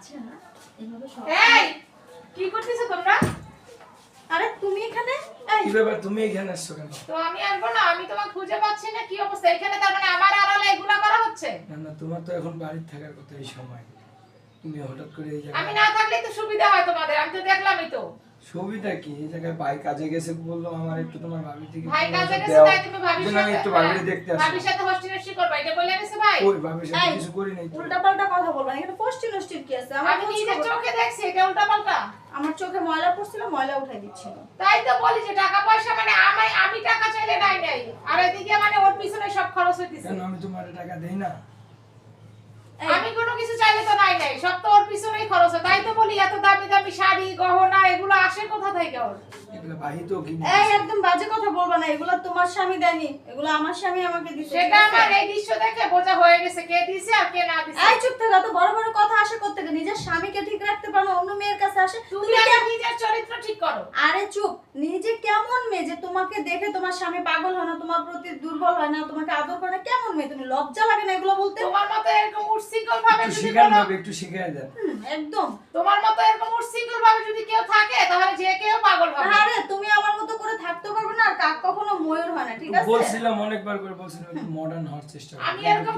আচ্ছা এইভাবে সব এই কি করতেছো তোমরা? আরে তুমি এখানে কি ব্যাপার তুমি এখানে আসছো কেন? তো আমি আসবো না, আমি তোমাকে খুঁজে পাচ্ছি না। কি অবস্থা এখানে? তার মানে আমার আড়ালে এগুলা করা হচ্ছে? না না, তোমার তো এখন বাড়িতে থাকার কথা এই সময়, তুমি হঠাৎ করে এই আমি জায়গায়। না থাকলে তো সুবিধা হয় তোমাদের, আমি তো দেখলামই তো। ছবিটা কি এই জায়গায় ভাই কাজে গেছে, বললো আমার একটু তোমার ভাবি থেকে ভাই একটু কাজে নজর গেছে দাও। তাই তুমি ভাবির যেন আমি সাথে একটু ভাবিরে দেখতে আসি। ভাবির সাথে হস্টি নষ্টি করবা, এটা বলে গেছে ভাই? ওই ভাবির সাথে এই, কিছু করি নাই তো। উল্টাপাল্টা কথা বলবা না, এখানে পোস্টি নষ্টির কি আছে? আমার আমি নিজের চোখে দেখছি এটা উল্টাপাল্টা। আমার চোখে ময়লা পড়ছিল, ময়লা উঠাই দিচ্ছিল। তাই তো বলি যে টাকা পয়সা মানে আমি টাকা চাইলে নাই, আর এদিকে মানে ওর পিছনে সব খরচ হইতেছে। কেন আমি তোমার টাকা দেই না? এই, আমি কোনো কিছু চাইলে তো নাই, সব তো ওর পিছনেই খরচ হয়। তাই তো বলি এত দামি দামি শাড়ি গহনা এগুলো আসে কোথা থেকে ওর? এগুলো ভাই তো কিনে এই একদম বাজে কথা বলবা না, এগুলো তোমার স্বামী দেয়নি, এগুলো আমার স্বামী আমাকে দিছে। সেটা আমার এই দৃশ্য দেখে বোঝা হয়ে গেছে কে দিছে আর কে না দিছে। এই চুপ থাকা, তো বড় বড় কথা আসে করতে গিয়ে নিজের স্বামীকে ঠিক রাখতে পারো অন্য মেয়ের কাছে আসে। তুমি তুমি আগে নিজের চরিত্র ঠিক করো। আরে চুপ, নিজে কেমন মেয়ে যে তোমাকে দেখে তোমার স্বামী পাগল হয় না, তোমার প্রতি দুর্বল হয় না, তোমাকে আদর করে না? কেমন মেয়ে তুমি? লজ্জা লাগে না এগুলো বলতে? তোমার মতো এরকম উৎসিকল ভাবে একটু যদি শিখান কোনো- ভাবে, একটু শিখাই দেন। একদম। তোমার মতো এরকম উৎসিকল ভাবে যদি কেউ থাকে তাহলে যে কেউ পাগল হবে। আরে তুমি আমার মতো করে থাকতে পারবে না, আর কাক কখনো ময়ূর হয় না, ঠিক আছে? বলছিলাম অনেকবার করে বলছিলাম একটু মডার্ন হওয়ার চেষ্টা করো। আমি এরকম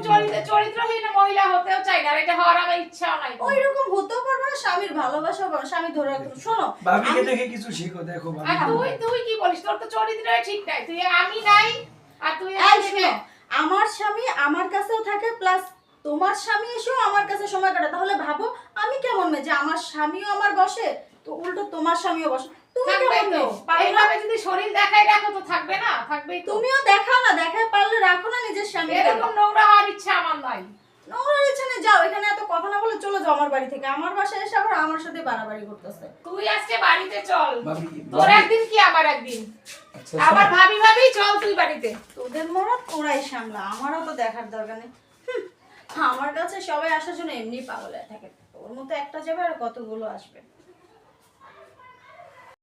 চরিত্রহীন মহিলা হতেও চাই না, আর এটা হওয়ার আমার ইচ্ছাও নাই। ওই রকম হতেও পারবে না, স্বামীর ভালোবাসা করো, স্বামী ধরে রাখো। শোনো, ভাবিকে আমি- দেখে কিছু শিখো, দেখো ভাবি আর তুই কি বলিস? তোর তো চরিত্রই ঠিক নাই, তুই আমি নাই আর তুই এই এখান শোনো, থেকে আমার স্বামী আমার কাছেও থাকে, প্লাস তোমার স্বামী এসেও আমার কাছে সময় কাটায়। তাহলে ভাবো আমি কেমন মেয়ে যে আমার স্বামীও আমার বসে, তো উল্টো তোমার স্বামীও বসে। তুমি থাকবে কেমন তো। মেয়ে? পারো না? এইভাবে যদি শরীর দেখাই রাখো তো থাকবে না? থাকবেই তো। তুমিও দেখাও না, দেখায় পারলে রাখো না নিজের স্বামী। এরকম নোংরা হওয়ার ইচ্ছা আমার নাই। নোংরা ইচ্ছা নেই, যাও এখানে এত কথা না বলে চলে যাও আমার বাড়ি থেকে। আমার বাসায় এসে আবার আমার সাথে বাড়াবাড়ি করতেছে। তুই আজকে বাড়িতে চল। ভাবি তোর একদিন কি আমার একদিন? আচ্ছা আবার ভাবি চল তুই বাড়িতে। তোদের মরা তোরাই সামলা, আমারও তো দেখার দরকার নেই। আমার কাছে সবাই আসার জন্য এমনি পাগল হয়ে থাকে, তোর মতো একটা যাবে আর কতগুলো আসবে।